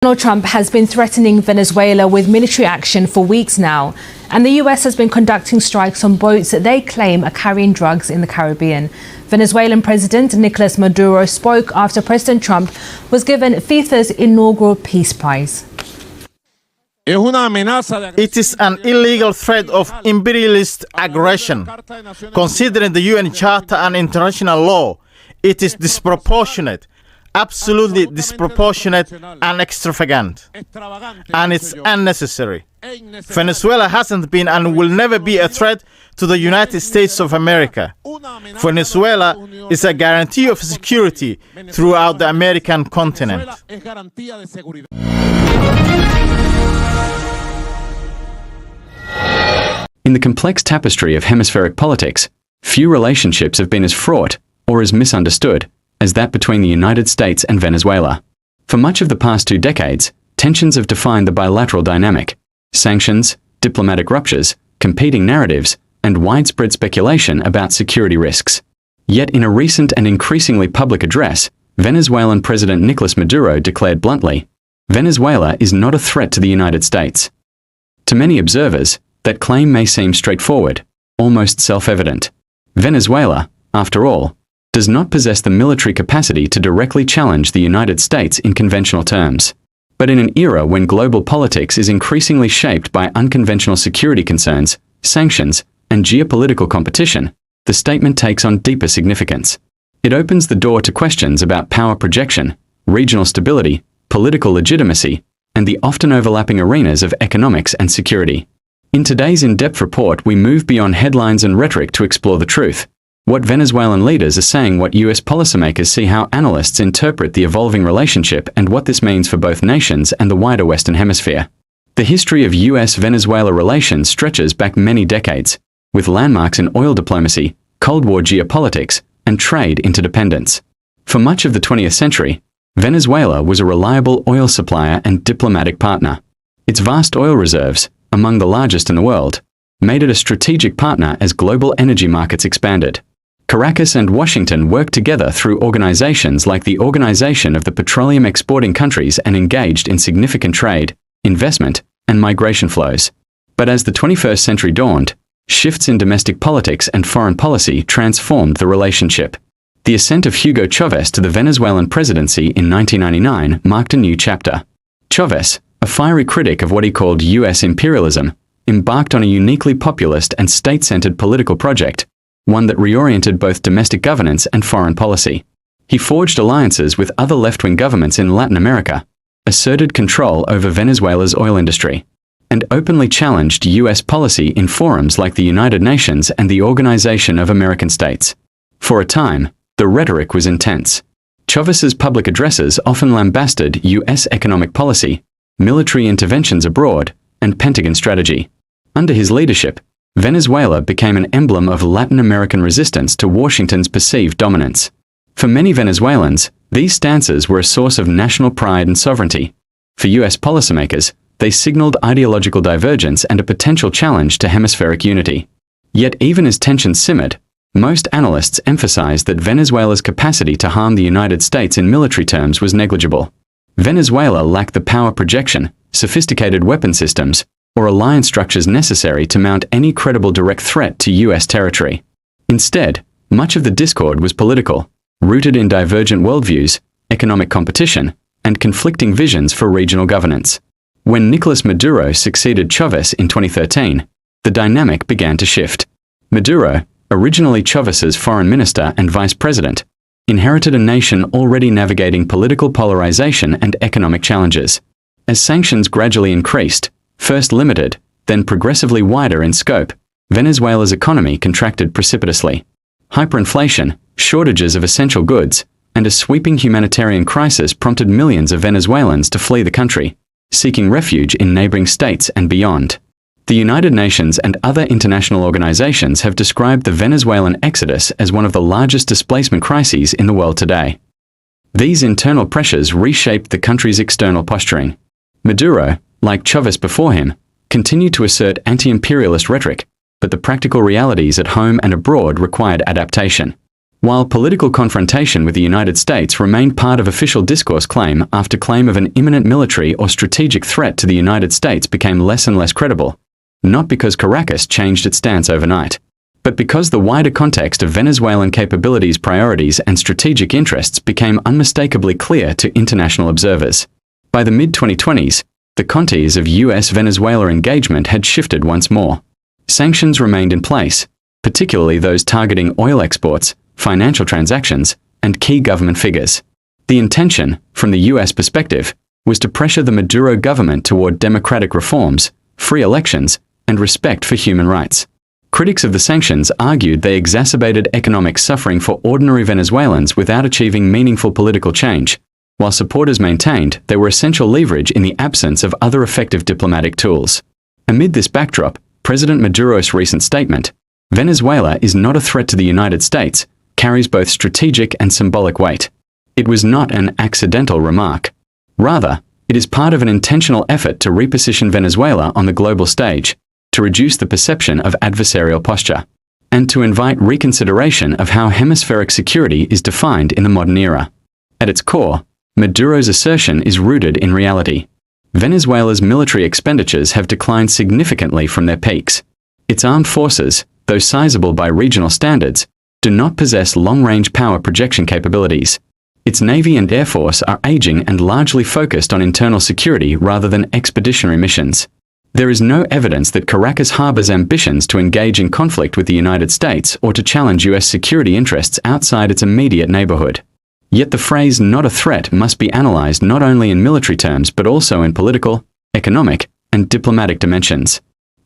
Donald Trump has been threatening Venezuela with military action for weeks now, and the US has been conducting strikes on boats that they claim are carrying drugs in the Caribbean. Venezuelan President Nicolás Maduro spoke after President Trump was given FIFA's inaugural Peace Prize. It is an illegal threat of imperialist aggression. Considering the UN Charter and international law, it is disproportionate, absolutely disproportionate and extravagant. And it's unnecessary. Venezuela hasn't been and will never be a threat to the United States of America. Venezuela is a guarantee of security throughout the American continent. In the complex tapestry of hemispheric politics, few relationships have been as fraught or as misunderstood as that between the United States and Venezuela. For much of the past 2 decades, tensions have defined the bilateral dynamic. Sanctions, diplomatic ruptures, competing narratives, and widespread speculation about security risks. Yet in a recent and increasingly public address, Venezuelan President Nicolás Maduro declared bluntly, "Venezuela is not a threat to the United States." To many observers, that claim may seem straightforward, almost self-evident. Venezuela, after all, does not possess the military capacity to directly challenge the United States in conventional terms. But in an era when global politics is increasingly shaped by unconventional security concerns, sanctions, and geopolitical competition, the statement takes on deeper significance. It opens the door to questions about power projection, regional stability, political legitimacy, and the often overlapping arenas of economics and security. In today's in-depth report, we move beyond headlines and rhetoric to explore the truth. What Venezuelan leaders are saying, what US policymakers see, how analysts interpret the evolving relationship, and what this means for both nations and the wider Western Hemisphere. The history of US-Venezuela relations stretches back many decades, with landmarks in oil diplomacy, Cold War geopolitics, and trade interdependence. For much of the 20th century, Venezuela was a reliable oil supplier and diplomatic partner. Its vast oil reserves, among the largest in the world, made it a strategic partner as global energy markets expanded. Caracas and Washington worked together through organizations like the Organization of the Petroleum Exporting Countries and engaged in significant trade, investment, and migration flows. But as the 21st century dawned, shifts in domestic politics and foreign policy transformed the relationship. The ascent of Hugo Chavez to the Venezuelan presidency in 1999 marked a new chapter. Chavez, a fiery critic of what he called US imperialism, embarked on a uniquely populist and state-centered political project, one that reoriented both domestic governance and foreign policy. He forged alliances with other left-wing governments in Latin America, asserted control over Venezuela's oil industry, and openly challenged US policy in forums like the United Nations and the Organization of American States. For a time, the rhetoric was intense. Chavez's public addresses often lambasted US economic policy, military interventions abroad, and Pentagon strategy. Under his leadership, Venezuela became an emblem of Latin American resistance to Washington's perceived dominance. For many Venezuelans, these stances were a source of national pride and sovereignty. For US policymakers, they signaled ideological divergence and a potential challenge to hemispheric unity. Yet even as tensions simmered, most analysts emphasized that Venezuela's capacity to harm the United States in military terms was negligible. Venezuela lacked the power projection, sophisticated weapon systems, or alliance structures necessary to mount any credible direct threat to US territory. Instead, much of the discord was political, rooted in divergent worldviews, economic competition, and conflicting visions for regional governance. When Nicolás Maduro succeeded Chavez in 2013, the dynamic began to shift. Maduro, originally Chavez's foreign minister and vice president, inherited a nation already navigating political polarization and economic challenges. As sanctions gradually increased, first limited, then progressively wider in scope, Venezuela's economy contracted precipitously. Hyperinflation, shortages of essential goods, and a sweeping humanitarian crisis prompted millions of Venezuelans to flee the country, seeking refuge in neighboring states and beyond. The United Nations and other international organizations have described the Venezuelan exodus as one of the largest displacement crises in the world today. These internal pressures reshaped the country's external posturing. Maduro, like Chavez before him, continued to assert anti-imperialist rhetoric, but the practical realities at home and abroad required adaptation. While political confrontation with the United States remained part of official discourse claim after claim of an imminent military or strategic threat to the United States became less and less credible, not because Caracas changed its stance overnight, but because the wider context of Venezuelan capabilities, priorities, and strategic interests became unmistakably clear to international observers. By the mid-2020s, the contours of US-Venezuela engagement had shifted once more. Sanctions remained in place, particularly those targeting oil exports, financial transactions, and key government figures. The intention, from the US perspective, was to pressure the Maduro government toward democratic reforms, free elections, and respect for human rights. Critics of the sanctions argued they exacerbated economic suffering for ordinary Venezuelans without achieving meaningful political change, while supporters maintained they were essential leverage in the absence of other effective diplomatic tools. Amid this backdrop, President Maduro's recent statement, "Venezuela is not a threat to the United States," carries both strategic and symbolic weight. It was not an accidental remark. Rather, it is part of an intentional effort to reposition Venezuela on the global stage, to reduce the perception of adversarial posture, and to invite reconsideration of how hemispheric security is defined in the modern era. At its core, Maduro's assertion is rooted in reality. Venezuela's military expenditures have declined significantly from their peaks. Its armed forces, though sizable by regional standards, do not possess long-range power projection capabilities. Its Navy and Air Force are aging and largely focused on internal security rather than expeditionary missions. There is no evidence that Caracas harbors ambitions to engage in conflict with the United States or to challenge US security interests outside its immediate neighborhood. Yet the phrase "not a threat" must be analyzed not only in military terms but also in political, economic, and diplomatic dimensions.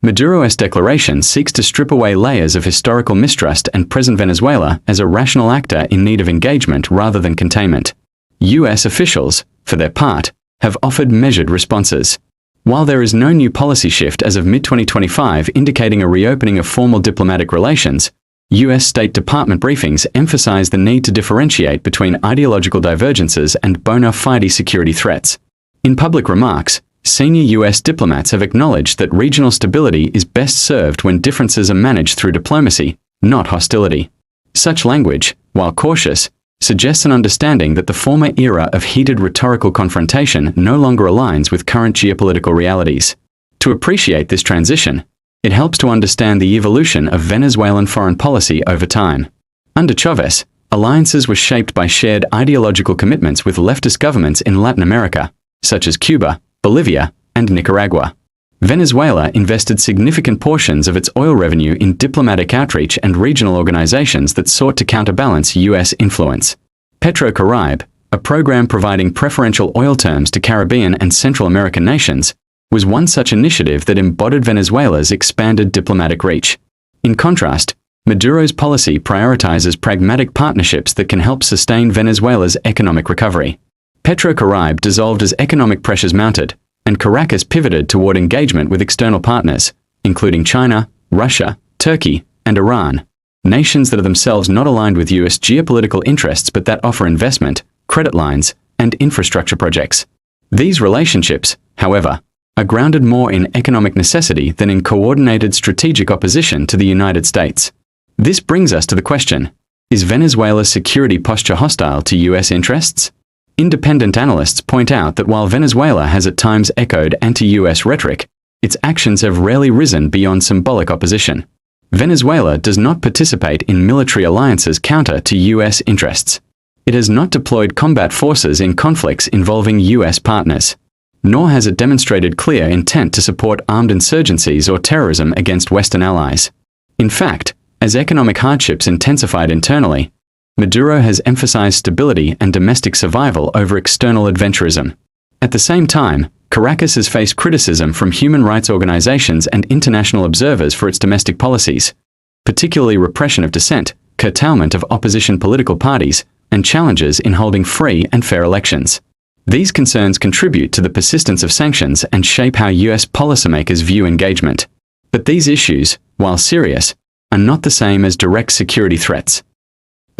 Maduro's declaration seeks to strip away layers of historical mistrust and present Venezuela as a rational actor in need of engagement rather than containment. US officials, for their part, have offered measured responses. While there is no new policy shift as of mid-2025 indicating a reopening of formal diplomatic relations, US State Department briefings emphasize the need to differentiate between ideological divergences and bona fide security threats. In public remarks, senior US diplomats have acknowledged that regional stability is best served when differences are managed through diplomacy, not hostility. Such language, while cautious, suggests an understanding that the former era of heated rhetorical confrontation no longer aligns with current geopolitical realities. To appreciate this transition, it helps to understand the evolution of Venezuelan foreign policy over time. Under Chavez, alliances were shaped by shared ideological commitments with leftist governments in Latin America, such as Cuba, Bolivia, and Nicaragua. Venezuela invested significant portions of its oil revenue in diplomatic outreach and regional organizations that sought to counterbalance US influence. PetroCaribe, a program providing preferential oil terms to Caribbean and Central American nations, was one such initiative that embodied Venezuela's expanded diplomatic reach. In contrast, Maduro's policy prioritizes pragmatic partnerships that can help sustain Venezuela's economic recovery. PetroCaribe dissolved as economic pressures mounted, and Caracas pivoted toward engagement with external partners, including China, Russia, Turkey, and Iran, nations that are themselves not aligned with US geopolitical interests but that offer investment, credit lines, and infrastructure projects. These relationships, however, are grounded more in economic necessity than in coordinated strategic opposition to the United States. This brings us to the question, is Venezuela's security posture hostile to US interests? Independent analysts point out that while Venezuela has at times echoed anti-US rhetoric, its actions have rarely risen beyond symbolic opposition. Venezuela does not participate in military alliances counter to US interests. It has not deployed combat forces in conflicts involving US partners, nor has it demonstrated clear intent to support armed insurgencies or terrorism against Western allies. In fact, as economic hardships intensified internally, Maduro has emphasized stability and domestic survival over external adventurism. At the same time, Caracas has faced criticism from human rights organizations and international observers for its domestic policies, particularly repression of dissent, curtailment of opposition political parties, and challenges in holding free and fair elections. These concerns contribute to the persistence of sanctions and shape how US policymakers view engagement. But these issues, while serious, are not the same as direct security threats.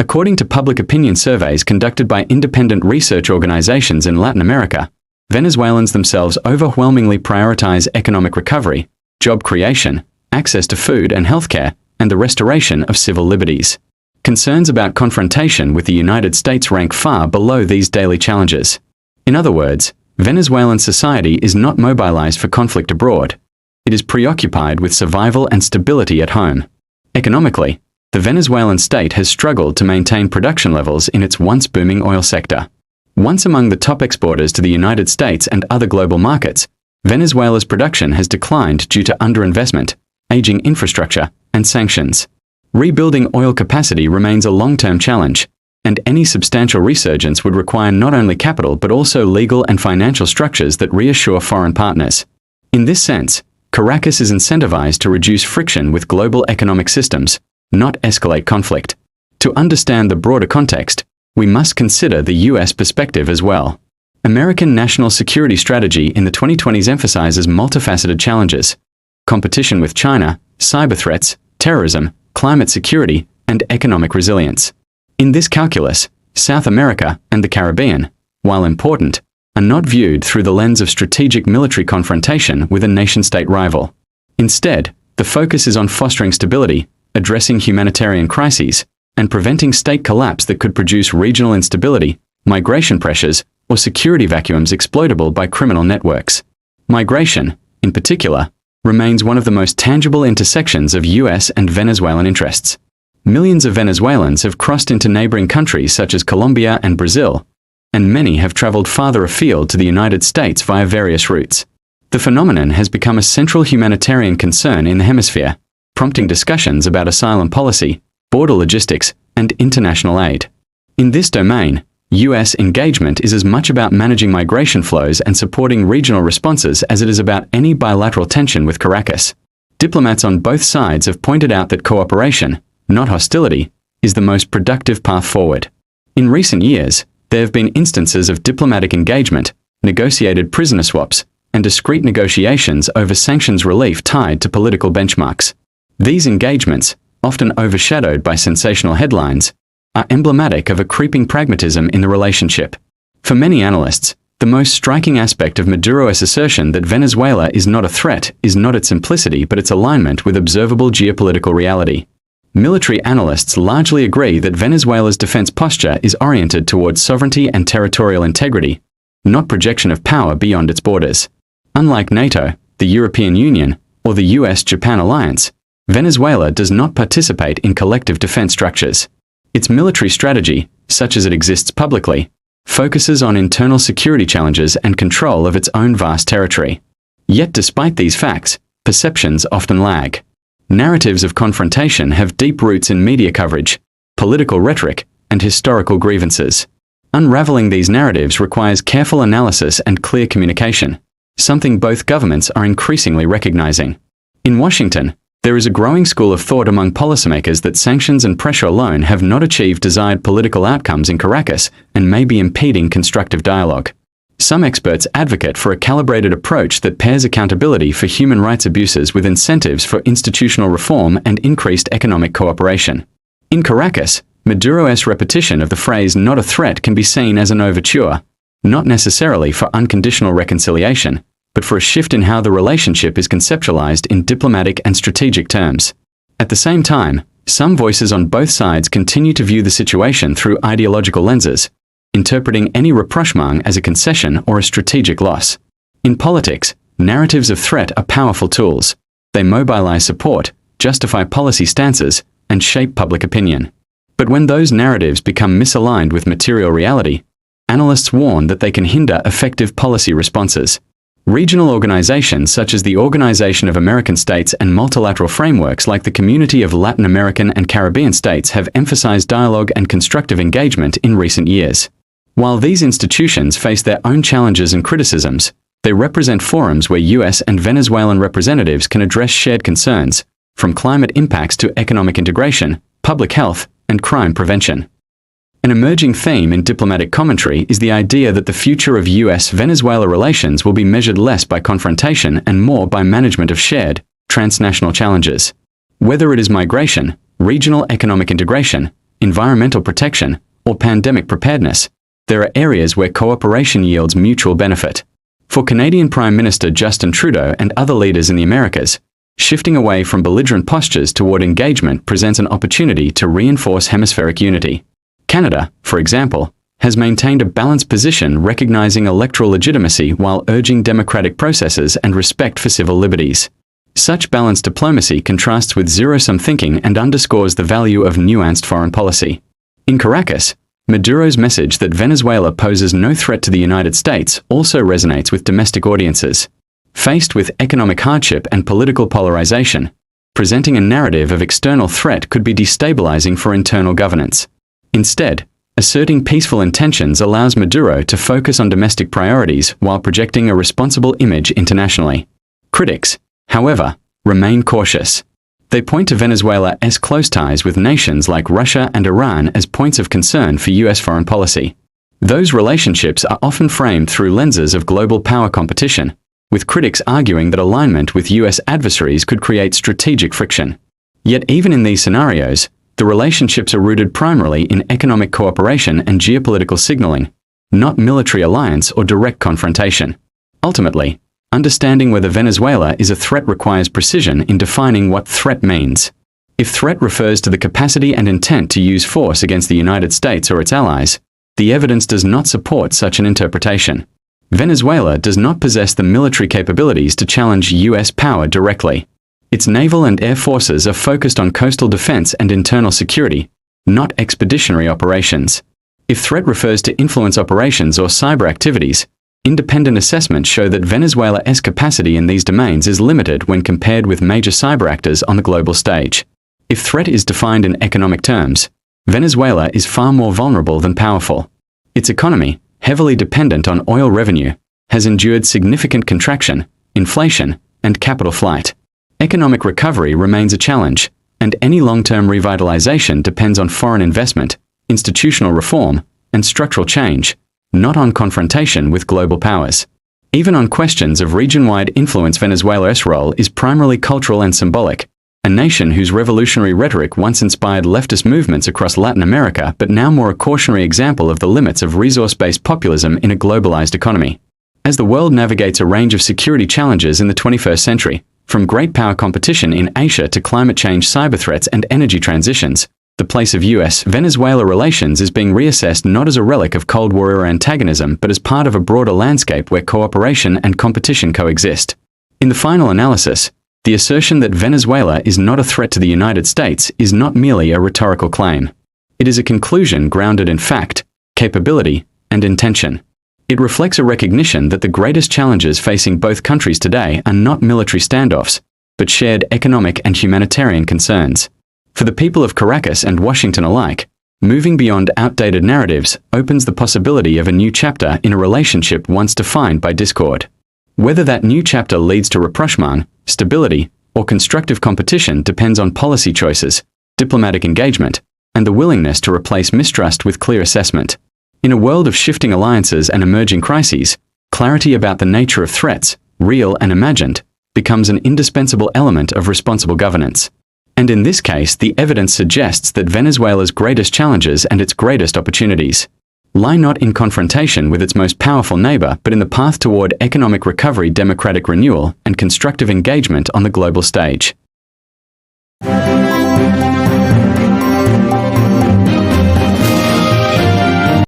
According to public opinion surveys conducted by independent research organizations in Latin America, Venezuelans themselves overwhelmingly prioritize economic recovery, job creation, access to food and healthcare, and the restoration of civil liberties. Concerns about confrontation with the United States rank far below these daily challenges. In other words, Venezuelan society is not mobilized for conflict abroad. It is preoccupied with survival and stability at home. Economically, the Venezuelan state has struggled to maintain production levels in its once booming oil sector. Once among the top exporters to the United States and other global markets, Venezuela's production has declined due to underinvestment, aging infrastructure, and sanctions. Rebuilding oil capacity remains a long-term challenge, and any substantial resurgence would require not only capital but also legal and financial structures that reassure foreign partners. In this sense, Caracas is incentivized to reduce friction with global economic systems, not escalate conflict. To understand the broader context, we must consider the U.S. perspective as well. American national security strategy in the 2020s emphasizes multifaceted challenges: competition with China, cyber threats, terrorism, climate security, and economic resilience. In this calculus, South America and the Caribbean, while important, are not viewed through the lens of strategic military confrontation with a nation-state rival. Instead, the focus is on fostering stability, addressing humanitarian crises, and preventing state collapse that could produce regional instability, migration pressures, or security vacuums exploitable by criminal networks. Migration, in particular, remains one of the most tangible intersections of U.S. and Venezuelan interests. Millions of Venezuelans have crossed into neighboring countries such as Colombia and Brazil, and many have traveled farther afield to the United States via various routes. The phenomenon has become a central humanitarian concern in the hemisphere, prompting discussions about asylum policy, border logistics, and international aid. In this domain, U.S. engagement is as much about managing migration flows and supporting regional responses as it is about any bilateral tension with Caracas. Diplomats on both sides have pointed out that cooperation, not hostility, is the most productive path forward. In recent years, there have been instances of diplomatic engagement, negotiated prisoner swaps, and discreet negotiations over sanctions relief tied to political benchmarks. These engagements, often overshadowed by sensational headlines, are emblematic of a creeping pragmatism in the relationship. For many analysts, the most striking aspect of Maduro's assertion that Venezuela is not a threat is not its simplicity but its alignment with observable geopolitical reality. Military analysts largely agree that Venezuela's defense posture is oriented towards sovereignty and territorial integrity, not projection of power beyond its borders. Unlike NATO, the European Union, or the US-Japan alliance, Venezuela does not participate in collective defense structures. Its military strategy, such as it exists publicly, focuses on internal security challenges and control of its own vast territory. Yet despite these facts, perceptions often lag. Narratives of confrontation have deep roots in media coverage, political rhetoric, and historical grievances. Unraveling these narratives requires careful analysis and clear communication, something both governments are increasingly recognizing. In Washington, there is a growing school of thought among policymakers that sanctions and pressure alone have not achieved desired political outcomes in Caracas and may be impeding constructive dialogue. Some experts advocate for a calibrated approach that pairs accountability for human rights abuses with incentives for institutional reform and increased economic cooperation. In Caracas, Maduro's repetition of the phrase "not a threat" can be seen as an overture, not necessarily for unconditional reconciliation, but for a shift in how the relationship is conceptualized in diplomatic and strategic terms. At the same time, some voices on both sides continue to view the situation through ideological lenses, interpreting any rapprochement as a concession or a strategic loss. In politics, narratives of threat are powerful tools. They mobilize support, justify policy stances, and shape public opinion. But when those narratives become misaligned with material reality, analysts warn that they can hinder effective policy responses. Regional organizations such as the Organization of American States and multilateral frameworks like the Community of Latin American and Caribbean States have emphasized dialogue and constructive engagement in recent years. While these institutions face their own challenges and criticisms, they represent forums where US and Venezuelan representatives can address shared concerns, from climate impacts to economic integration, public health, and crime prevention. An emerging theme in diplomatic commentary is the idea that the future of US-Venezuela relations will be measured less by confrontation and more by management of shared, transnational challenges. Whether it is migration, regional economic integration, environmental protection, or pandemic preparedness, there are areas where cooperation yields mutual benefit. For Canadian Prime Minister Justin Trudeau and other leaders in the Americas, Shifting away from belligerent postures toward engagement presents an opportunity to reinforce hemispheric unity. Canada, for example, has maintained a balanced position recognizing electoral legitimacy while urging democratic processes and respect for civil liberties. Such balanced diplomacy contrasts with zero-sum thinking and underscores the value of nuanced foreign policy. In Caracas, Maduro's message that Venezuela poses no threat to the United States also resonates with domestic audiences. Faced with economic hardship and political polarization, presenting a narrative of external threat could be destabilizing for internal governance. Instead, asserting peaceful intentions allows Maduro to focus on domestic priorities while projecting a responsible image internationally. Critics, however, remain cautious. They point to Venezuela's close ties with nations like Russia and Iran as points of concern for U.S. foreign policy. Those relationships are often framed through lenses of global power competition, with critics arguing that alignment with U.S. adversaries could create strategic friction. Yet even in these scenarios, the relationships are rooted primarily in economic cooperation and geopolitical signaling, not military alliance or direct confrontation. Ultimately, understanding whether Venezuela is a threat requires precision in defining what threat means. If threat refers to the capacity and intent to use force against the United States or its allies, the evidence does not support such an interpretation. Venezuela does not possess the military capabilities to challenge U.S. power directly. Its naval and air forces are focused on coastal defense and internal security, not expeditionary operations. If threat refers to influence operations or cyber activities, independent assessments show that Venezuela's capacity in these domains is limited when compared with major cyber actors on the global stage. If threat is defined in economic terms, Venezuela is far more vulnerable than powerful. Its economy, heavily dependent on oil revenue, has endured significant contraction, inflation, and capital flight. Economic recovery remains a challenge, and any long-term revitalization depends on foreign investment, institutional reform, and structural change, not on confrontation with global powers. Even on questions of region-wide influence, Venezuela's role is primarily cultural and symbolic. A nation whose revolutionary rhetoric once inspired leftist movements across Latin America but now more a cautionary example of the limits of resource-based populism in a globalized economy. As the world navigates a range of security challenges in the 21st century, from great power competition in Asia to climate change, cyber threats, and energy transitions, the place of U.S.-Venezuela relations is being reassessed not as a relic of Cold War antagonism but as part of a broader landscape where cooperation and competition coexist. In the final analysis, the assertion that Venezuela is not a threat to the United States is not merely a rhetorical claim. It is a conclusion grounded in fact, capability, and intention. It reflects a recognition that the greatest challenges facing both countries today are not military standoffs, but shared economic and humanitarian concerns. For the people of Caracas and Washington alike, moving beyond outdated narratives opens the possibility of a new chapter in a relationship once defined by discord. Whether that new chapter leads to rapprochement, stability, or constructive competition depends on policy choices, diplomatic engagement, and the willingness to replace mistrust with clear assessment. In a world of shifting alliances and emerging crises, clarity about the nature of threats, real and imagined, becomes an indispensable element of responsible governance. And in this case, the evidence suggests that Venezuela's greatest challenges and its greatest opportunities lie not in confrontation with its most powerful neighbor, but in the path toward economic recovery, democratic renewal, and constructive engagement on the global stage.